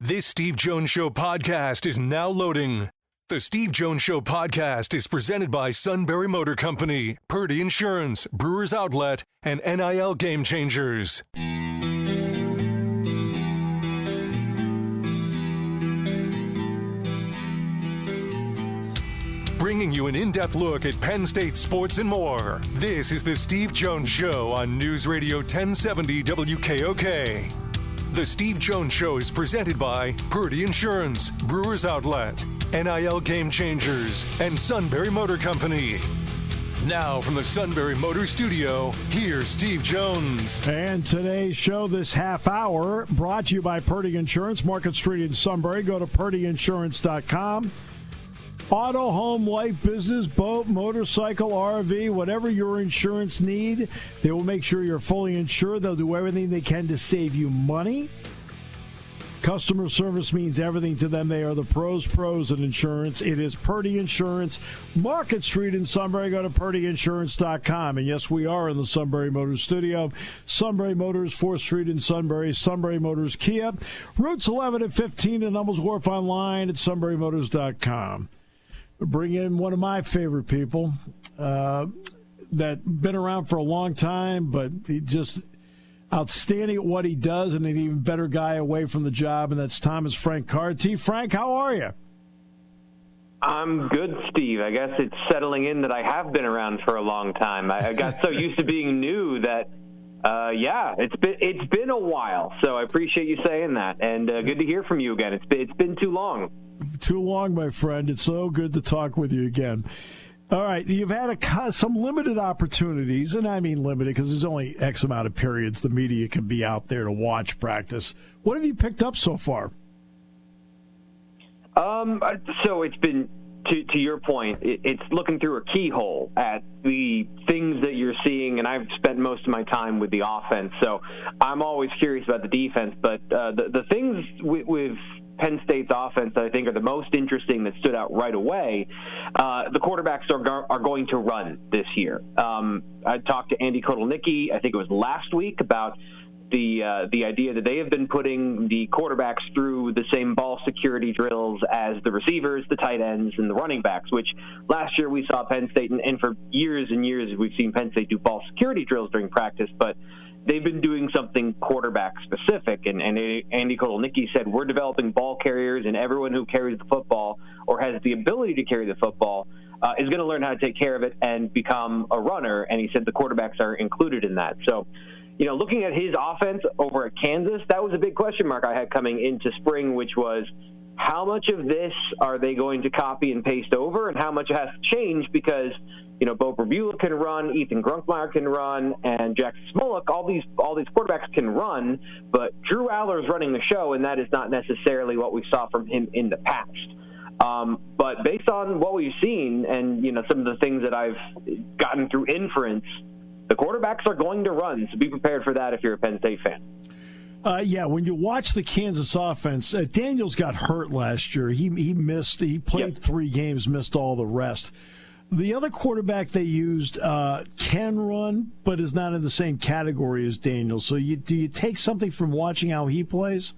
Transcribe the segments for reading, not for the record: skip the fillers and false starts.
This Steve Jones Show podcast is now loading. The Steve Jones Show podcast is presented by Sunbury Motor Company, Purdy Insurance, Brewers Outlet, and NIL Game Changers. Bringing you an in-depth look at Penn State sports and more. This is the Steve Jones Show on News Radio 1070 WKOK. The Steve Jones Show is presented by Purdy Insurance, Brewers Outlet, NIL Game Changers, and Sunbury Motor Company. Now from the Sunbury Motor Studio, here's Steve Jones. And today's show, this half hour, brought to you by Purdy Insurance, Market Street in Sunbury. Go to purdyinsurance.com. Auto, home, life, business, boat, motorcycle, RV, whatever your insurance need, they will make sure you're fully insured. They'll do everything they can to save you money. Customer service means everything to them. They are the pros in insurance. It is Purdy Insurance, Market Street in Sunbury. Go to purdyinsurance.com. And yes, we are in the Sunbury Motors studio. Sunbury Motors, 4th Street in Sunbury. Sunbury Motors Kia. Routes 11 and 15 in Hummels Wharf, online at sunburymotors.com. Bring in one of my favorite people that been around for a long time, but he just outstanding at what he does, and an even better guy away from the job, and that's Thomas Frank Carr. T. Frank, how are you? I'm good, Steve. I guess it's settling in that I have been around for a long time. I got so used to being new that, it's been a while. So I appreciate you saying that, and good to hear from you again. It's been too long. Too long, my friend. It's so good to talk with you again. All right, you've had some limited opportunities, and I mean limited because there's only X amount of periods the media can be out there to watch practice. What have you picked up so far? So it's been, to your point, it's looking through a keyhole at the things that you're seeing, and I've spent most of my time with the offense, so I'm always curious about the defense. But the things with Penn State's offense that I think are the most interesting that stood out right away, the quarterbacks are going to run this year. I talked to Andy Kotelnicki, I think it was last week, about the idea that they have been putting the quarterbacks through the same ball security drills as the receivers, the tight ends, and the running backs, which last year we saw Penn State, and for years and years we've seen Penn State do ball security drills during practice, but they've been doing something quarterback-specific, and Andy Kotelnicki said, we're developing ball carriers, and everyone who carries the football or has the ability to carry the football is going to learn how to take care of it and become a runner, and he said the quarterbacks are included in that. So, looking at his offense over at Kansas, that was a big question mark I had coming into spring, which was how much of this are they going to copy and paste over, and how much has to change because Bo Brabula can run, Ethan Grunkmeyer can run, and Jackson Smolik, all these quarterbacks can run, but Drew Aller's running the show, and that is not necessarily what we saw from him in the past. But based on what we've seen and, some of the things that I've gotten through inference, the quarterbacks are going to run, so be prepared for that if you're a Penn State fan. When you watch the Kansas offense, Daniels got hurt last year. He missed. He played 3 games, missed all the rest. The other quarterback they used can run, but is not in the same category as Daniels. So do you take something from watching how he plays?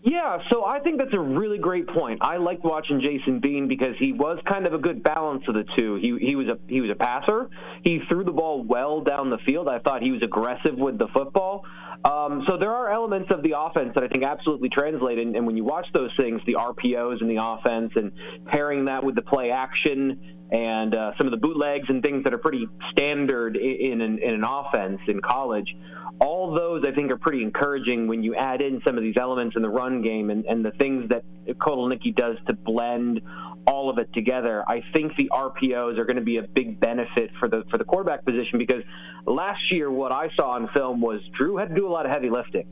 Yeah, so I think that's a really great point. I liked watching Jason Bean because he was kind of a good balance of the two. He was a passer. He threw the ball well down the field. I thought he was aggressive with the football. So there are elements of the offense that I think absolutely translate. And when you watch those things, the RPOs in the offense and pairing that with the play action and some of the bootlegs and things that are pretty standard in an offense in college, all those I think are pretty encouraging when you add in some of these elements in the run game and the things that Kotelnicki does to blend all of it together. I think the RPOs are going to be a big benefit for the quarterback position because last year what I saw on film was Drew had to do a lot of heavy lifting.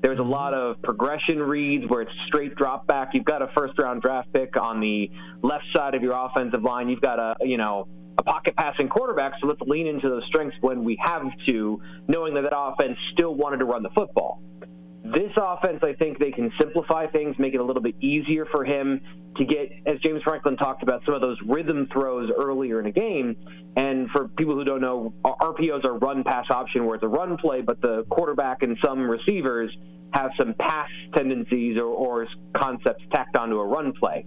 There was a lot of progression reads where it's straight drop back. You've got a first-round draft pick on the left side of your offensive line. You've got a pocket passing quarterback, so let's lean into those strengths when we have to, knowing that offense still wanted to run the football. This offense, I think they can simplify things, make it a little bit easier for him to get, as James Franklin talked about, some of those rhythm throws earlier in a game. And for people who don't know, RPOs are run-pass option where it's a run play, but the quarterback and some receivers have some pass tendencies or concepts tacked onto a run play.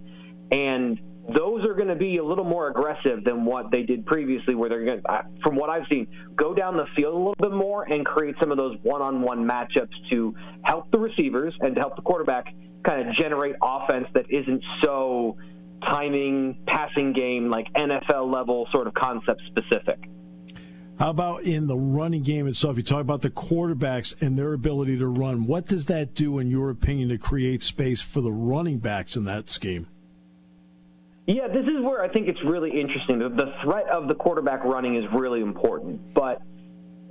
And those are going to be a little more aggressive than what they did previously, where they're going to, from what I've seen, go down the field a little bit more and create some of those one-on-one matchups to help the receivers and to help the quarterback kind of generate offense that isn't so timing, passing game, like NFL level sort of concept specific. How about in the running game itself? You talk about the quarterbacks and their ability to run. What does that do, in your opinion, to create space for the running backs in that scheme? Yeah, this is where I think it's really interesting. The threat of the quarterback running is really important, but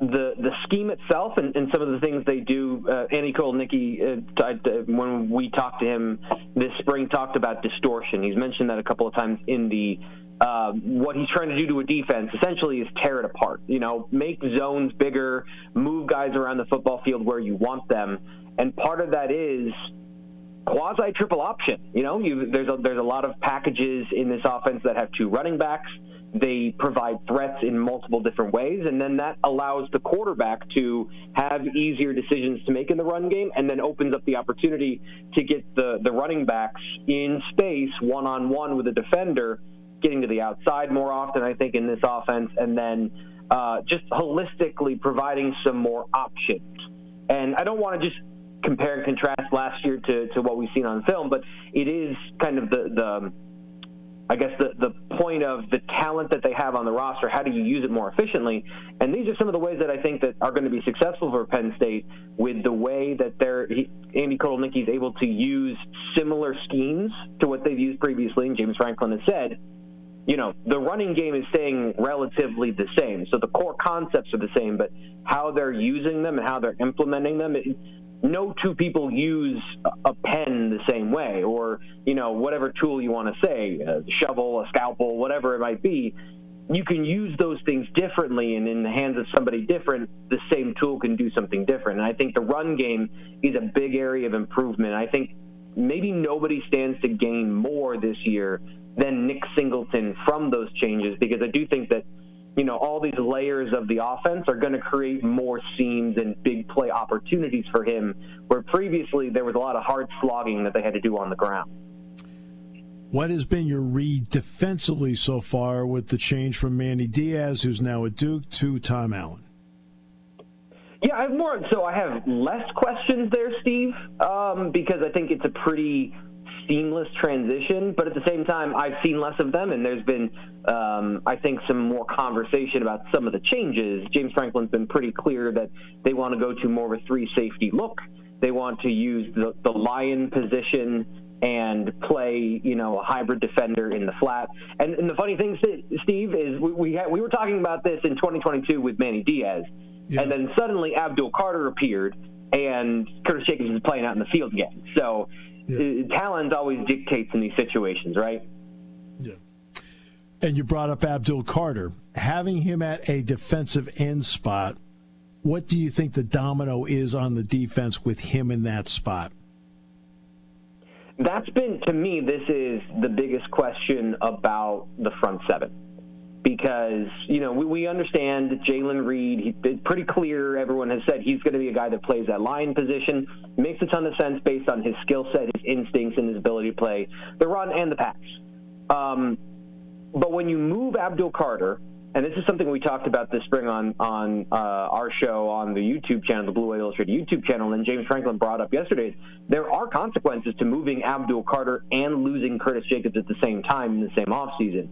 the scheme itself and some of the things they do, Andy Kotelnicki, when we talked to him this spring, talked about distortion. He's mentioned that a couple of times in the what he's trying to do to a defense essentially is tear it apart. Make zones bigger, move guys around the football field where you want them, and part of that is quasi triple option. There's a lot of packages in this offense that have two running backs. They provide threats in multiple different ways, and then that allows the quarterback to have easier decisions to make in the run game, and then opens up the opportunity to get the running backs in space one-on-one with a defender, getting to the outside more often, I think, in this offense, and then just holistically providing some more options. And I don't want to just compare and contrast last year to what we've seen on film, but it is kind of the point of the talent that they have on the roster. How do you use it more efficiently? And these are some of the ways that I think that are going to be successful for Penn State, with the way that Andy Kotelnicki is able to use similar schemes to what they've used previously. And James Franklin has said, the running game is staying relatively the same. So the core concepts are the same, but how they're using them and how they're implementing them, no two people use a pen the same way, or, whatever tool you want to say, a shovel, a scalpel, whatever it might be. You can use those things differently, and in the hands of somebody different, the same tool can do something different. And I think the run game is a big area of improvement. I think maybe nobody stands to gain more this year than Nick Singleton from those changes, because I do think that all these layers of the offense are going to create more seams and big play opportunities for him, where previously there was a lot of hard slogging that they had to do on the ground. What has been your read defensively so far with the change from Manny Diaz, who's now at Duke, to Tom Allen? Yeah, I have less questions there, Steve, because I think it's a pretty seamless transition, but at the same time, I've seen less of them, and there's been, I think, some more conversation about some of the changes. James Franklin's been pretty clear that they want to go to more of a three-safety look. They want to use the lion position and play, a hybrid defender in the flat. And the funny thing, Steve, is we were talking about this in 2022 with Manny Diaz, and then suddenly Abdul Carter appeared, and Curtis Jacobs is playing out in the field again. So talent always dictates in these situations, right? Yeah. And you brought up Abdul Carter. Having him at a defensive end spot, what do you think the domino is on the defense with him in that spot? That's been, to me, this is the biggest question about the front seven. Because, we understand Jalen Reed, it's pretty clear, everyone has said he's going to be a guy that plays that line position. Makes a ton of sense based on his skill set, his instincts, and his ability to play the run and the pass. But when you move Abdul Carter, and this is something we talked about this spring on our show on the YouTube channel, the Blue Whale Illustrated YouTube channel, and James Franklin brought up yesterday, there are consequences to moving Abdul Carter and losing Curtis Jacobs at the same time in the same offseason.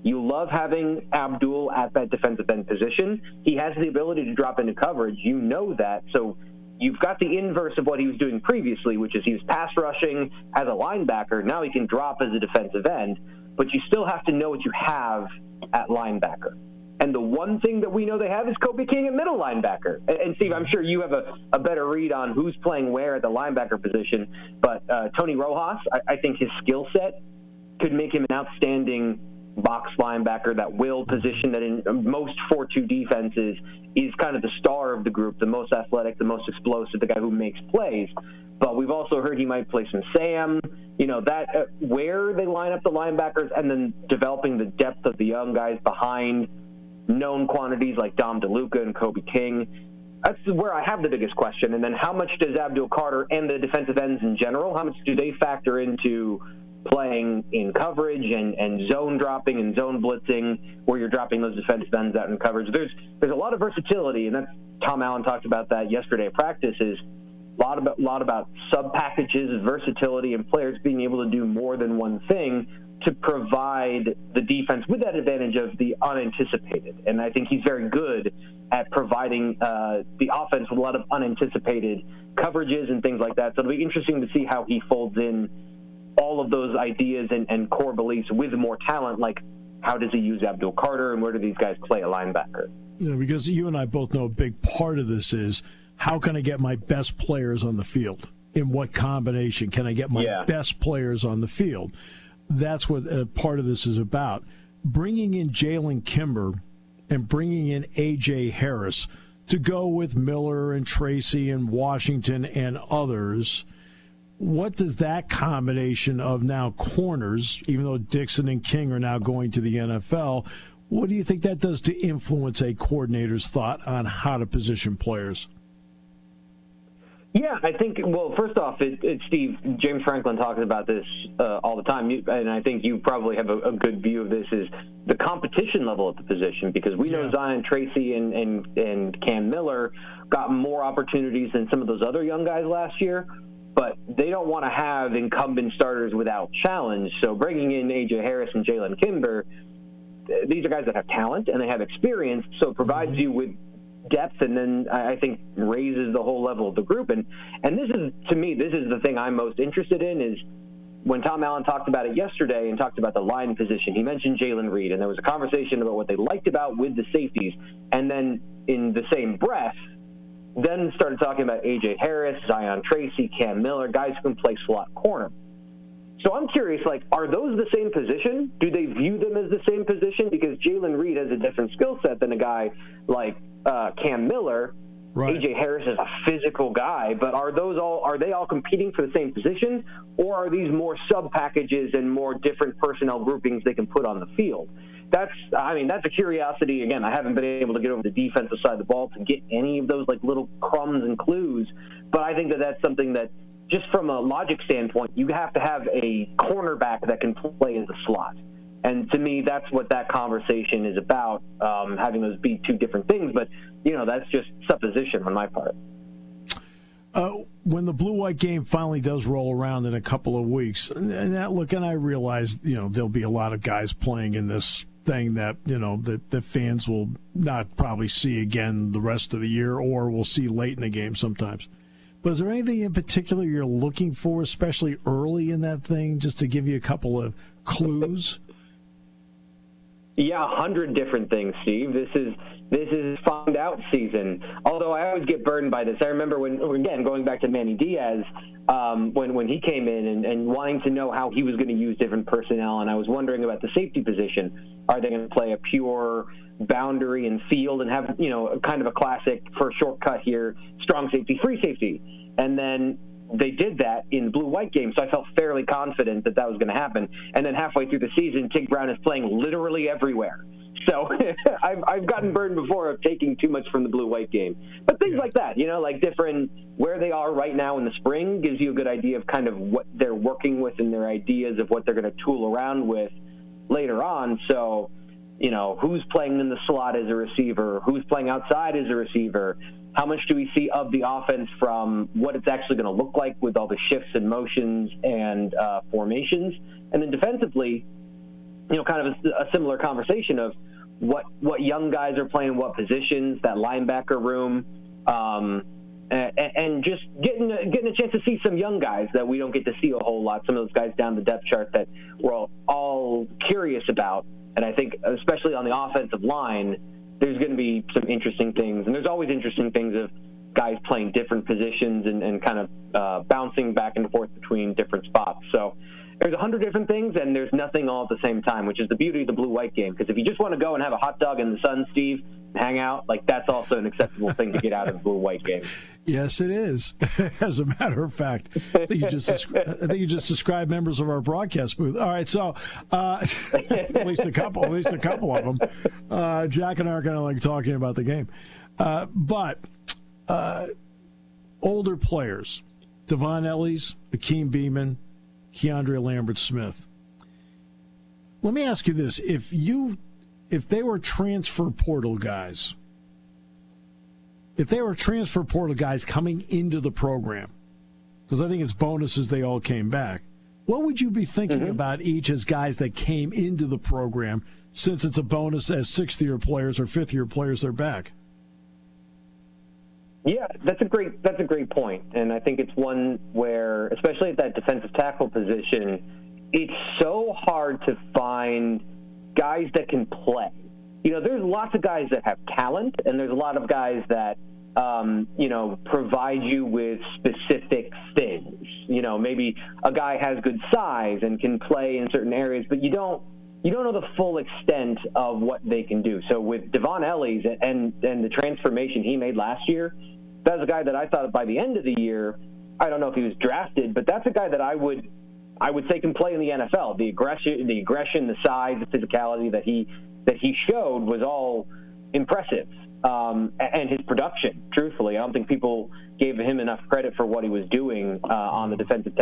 You love having Abdul at that defensive end position. He has the ability to drop into coverage. You know that. So you've got the inverse of what he was doing previously, which is he was pass rushing as a linebacker. Now he can drop as a defensive end. But you still have to know what you have at linebacker. And the one thing that we know they have is Kobe King at middle linebacker. And Steve, I'm sure you have a better read on who's playing where at the linebacker position. But Tony Rojas, I think his skill set could make him an outstanding box linebacker, that will position that in most 4-2 defenses is kind of the star of the group, the most athletic, the most explosive, the guy who makes plays. But we've also heard he might play some Sam, that where they line up the linebackers, and then developing the depth of the young guys behind known quantities like Dom DeLuca and Kobe King. That's where I have the biggest question. And then how much does Abdul Carter and the defensive ends in general, how much do they factor into playing in coverage and zone dropping and zone blitzing, where you're dropping those defensive ends out in coverage? There's a lot of versatility, and that's Tom Allen talked about that yesterday at practice. Is a lot about sub packages, versatility, and players being able to do more than one thing to provide the defense with that advantage of the unanticipated. And I think he's very good at providing the offense with a lot of unanticipated coverages and things like that. So it'll be interesting to see how he folds in all of those ideas and core beliefs with more talent, like how does he use Abdul Carter and where do these guys play a linebacker? Yeah, because you and I both know a big part of this is how can I get my best players on the field? In what combination can I get my best players on the field? That's what part of this is about. Bringing in Jalen Kimber and bringing in A.J. Harris to go with Miller and Tracy and Washington and others, what does that combination of now corners, even though Dixon and King are now going to the NFL, what do you think that does to influence a coordinator's thought on how to position players? Yeah, I think, well, first off, it's Steve, James Franklin talks about this all the time, and I think you probably have a good view of this, is the competition level at the position, because we know Zion Tracy and Cam Miller got more opportunities than some of those other young guys last year, but they don't want to have incumbent starters without challenge. So bringing in A.J. Harris and Jalen Kimber, these are guys that have talent and they have experience, so it provides you with depth, and then I think raises the whole level of the group. And this is, to me, this is the thing I'm most interested in, is when Tom Allen talked about it yesterday and talked about the line position, he mentioned Jalen Reed, and there was a conversation about what they liked about with the safeties, and then in the same breath, then started talking about A.J. Harris, Zion Tracy, Cam Miller, guys who can play slot corner. So I'm curious, like, are those the same position? Do they view them as the same position? Because Jalen Reed has a different skill set than a guy like Cam Miller. Right. A.J. Harris is a physical guy, but are they all competing for the same position, or are these more sub packages and more different personnel groupings they can put on the field? That's a curiosity. Again, I haven't been able to get over the defensive side of the ball to get any of those like little crumbs and clues, but I think that that's something that, just from a logic standpoint, you have to have a cornerback that can play in the slot. And to me, that's what that conversation is about, having those be two different things. But, that's just supposition on my part. When the blue-white game finally does roll around in a couple of weeks, and I realize, there'll be a lot of guys playing in this thing that, that fans will not probably see again the rest of the year, or will see late in the game sometimes. But is there anything in particular you're looking for, especially early in that thing, just to give you a couple of clues? Yeah, 100 different things, Steve. This is find out season. Although I always get burned by this. I remember when going back to Manny Diaz, when he came in and wanting to know how he was going to use different personnel, and I was wondering about the safety position. Are they going to play a pure boundary and field and have, kind of a classic for a shortcut here, strong safety, free safety? And then they did that in the blue-white game, so I felt fairly confident that was going to happen. And then halfway through the season, Tig Brown is playing literally everywhere. So I've gotten burned before of taking too much from the blue-white game. But things like that, like different, where they are right now in the spring gives you a good idea of kind of what they're working with and their ideas of what they're going to tool around with later on. So, who's playing in the slot as a receiver, who's playing outside as a receiver, how much do we see of the offense from what it's actually going to look like with all the shifts and motions and formations. And then defensively, kind of a similar conversation of what young guys are playing what positions, that linebacker room, and just getting a chance to see some young guys that we don't get to see a whole lot, some of those guys down the depth chart that we're all curious about. And I think especially on the offensive line, there's going to be some interesting things. And there's always interesting things of guys playing different positions and kind of bouncing back and forth between different spots. So there's 100 different things, and there's nothing all at the same time, which is the beauty of the blue-white game. Because if you just want to go and have a hot dog in the sun, Steve, and hang out, that's also an acceptable thing to get out of the blue-white game. Yes, it is. As a matter of fact, I think you just described members of our broadcast booth. All right, so at least a couple of them. Jack and I are kind of talking about the game, but older players, Devon Ellis, Akeem Beamon, Keandre Lambert-Smith. Let me ask you this. If they were transfer portal guys, coming into the program, because I think it's bonuses they all came back, what would you be thinking about each as guys that came into the program, since it's a bonus as sixth-year players or fifth-year players they're back? Yeah, that's a great point, and I think it's one where, especially at that defensive tackle position, it's so hard to find guys that can play. There's lots of guys that have talent, and there's a lot of guys that provide you with specific things. Maybe a guy has good size and can play in certain areas, but you don't know the full extent of what they can do. So with Devon Ellis and the transformation he made last year, that's a guy that I thought by the end of the year, I don't know if he was drafted, but that's a guy that I would say can play in the NFL. The aggression, the size, the physicality that he showed was all impressive. And his production, truthfully, I don't think people gave him enough credit for what he was doing on the defensive,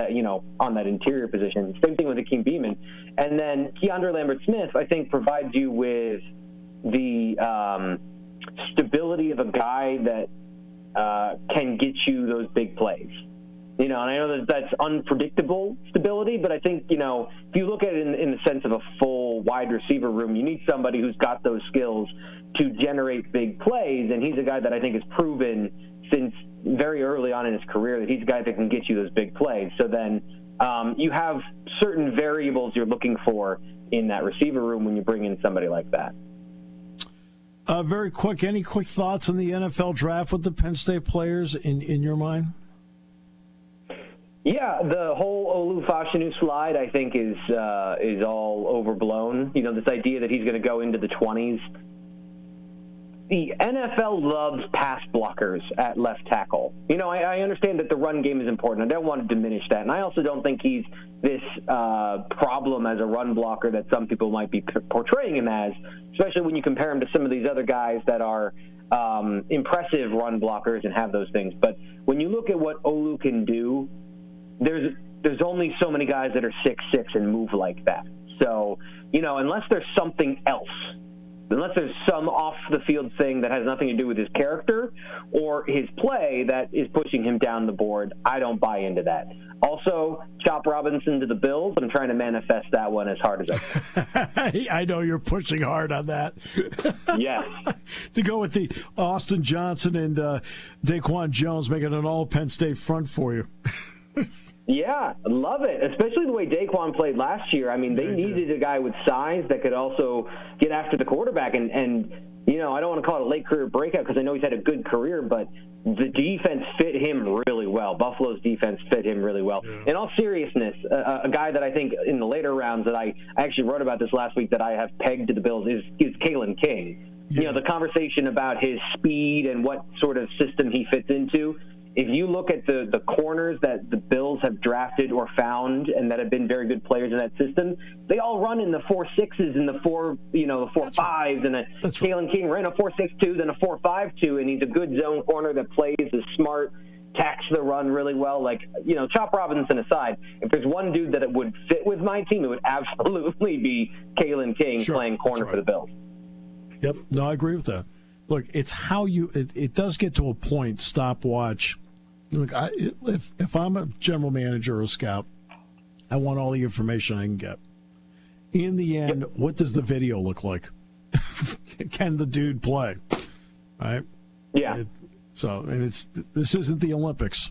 on that interior position. Same thing with Akeem Beamon. And then Keandre Lambert-Smith, I think, provides you with the stability of a guy that can get you those big plays. And I know that's unpredictable stability, but I think, if you look at it in the sense of a full wide receiver room, you need somebody who's got those skills to generate big plays, and he's a guy that I think has proven since very early on in his career that he's a guy that can get you those big plays. So then you have certain variables you're looking for in that receiver room when you bring in somebody like that. Very quick, any quick thoughts on the NFL draft with the Penn State players in your mind? Yeah, the whole Olu Fashanu slide, I think, is all overblown. This idea that he's going to go into the 20s. The NFL loves pass blockers at left tackle. I understand that the run game is important. I don't want to diminish that. And I also don't think he's this problem as a run blocker that some people might be portraying him as, especially when you compare him to some of these other guys that are impressive run blockers and have those things. But when you look at what Olu can do, there's only so many guys that are 6'6" and move like that. So, unless there's something else, unless there's some off-the-field thing that has nothing to do with his character or his play that is pushing him down the board, I don't buy into that. Also, Chop Robinson to the Bills, I'm trying to manifest that one as hard as I can. I know you're pushing hard on that. Yes. To go with the Austin Johnson and Daquan Jones making an all-Penn State front for you. Yeah, love it, especially the way Daquan played last year. I mean, they needed a guy with size that could also get after the quarterback. And I don't want to call it a late career breakout because I know he's had a good career, but the defense fit him really well. Buffalo's defense fit him really well. Yeah. In all seriousness, a guy that I think in the later rounds that I actually wrote about this last week that I have pegged to the Bills is Kalen King. Yeah. The conversation about his speed and what sort of system he fits into. If you look at the corners that the Bills have drafted or found and that have been very good players in that system, they all run in the 4.6s and the 4.5s. And Kalen King ran a 4.62, then a 4.52, and he's a good zone corner that plays, is smart, tacks the run really well. Chop Robinson aside, if there's one dude that it would fit with my team, it would absolutely be Kalen King playing corner for the Bills. Yep. No, I agree with that. Look, it's how it does get to a point, stopwatch. Look, if I'm a general manager or a scout, I want all the information I can get. In the end, what does the video look like? Can the dude play? Right? Yeah. This isn't the Olympics.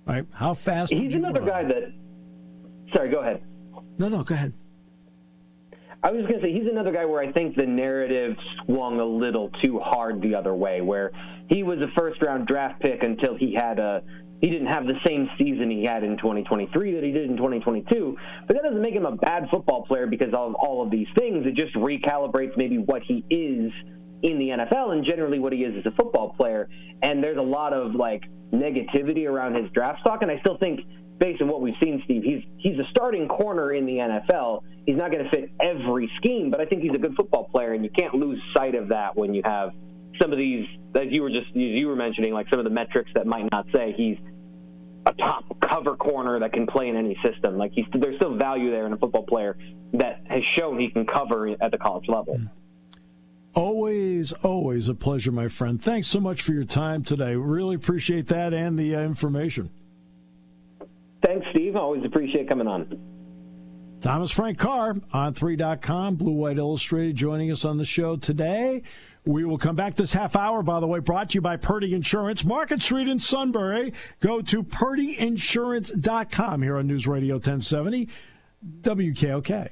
Right? How fast He's another guy that... Sorry, go ahead. No, go ahead. I was going to say, he's another guy where I think the narrative swung a little too hard the other way, where he was a first-round draft pick until he didn't have the same season he had in 2023 that he did in 2022. But that doesn't make him a bad football player because of all of these things. It just recalibrates maybe what he is in the NFL and generally what he is as a football player. And there's a lot of, negativity around his draft stock, and I still think based on what we've seen, Steve, he's a starting corner in the NFL. He's not going to fit every scheme, but I think he's a good football player, and you can't lose sight of that when you have some of these, as you were mentioning, like some of the metrics that might not say he's a top cover corner that can play in any system. Like there's still value there in a football player that has shown he can cover at the college level. Always, always a pleasure, my friend. Thanks so much for your time today. Really appreciate that and the information. Thanks, Steve. Always appreciate coming on. Thomas Frank Carr on 3.com, Blue White Illustrated, joining us on the show today. We will come back this half hour, by the way, brought to you by Purdy Insurance, Market Street in Sunbury. Go to purdyinsurance.com here on News Radio 1070 WKOK.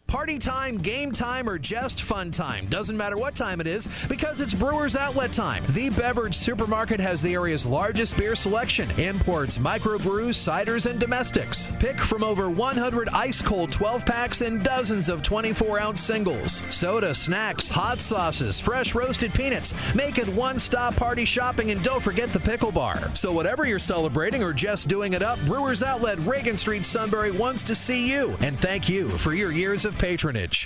Party time, game time, or just fun time. Doesn't matter what time it is because it's Brewers Outlet time. The Beverage Supermarket has the area's largest beer selection. Imports, microbrews, ciders, and domestics. Pick from over 100 ice-cold 12-packs and dozens of 24-ounce singles. Soda, snacks, hot sauces, fresh roasted peanuts. Make it one-stop party shopping, and don't forget the pickle bar. So whatever you're celebrating or just doing it up, Brewers Outlet, Reagan Street, Sunbury wants to see you. And thank you for your years of patronage.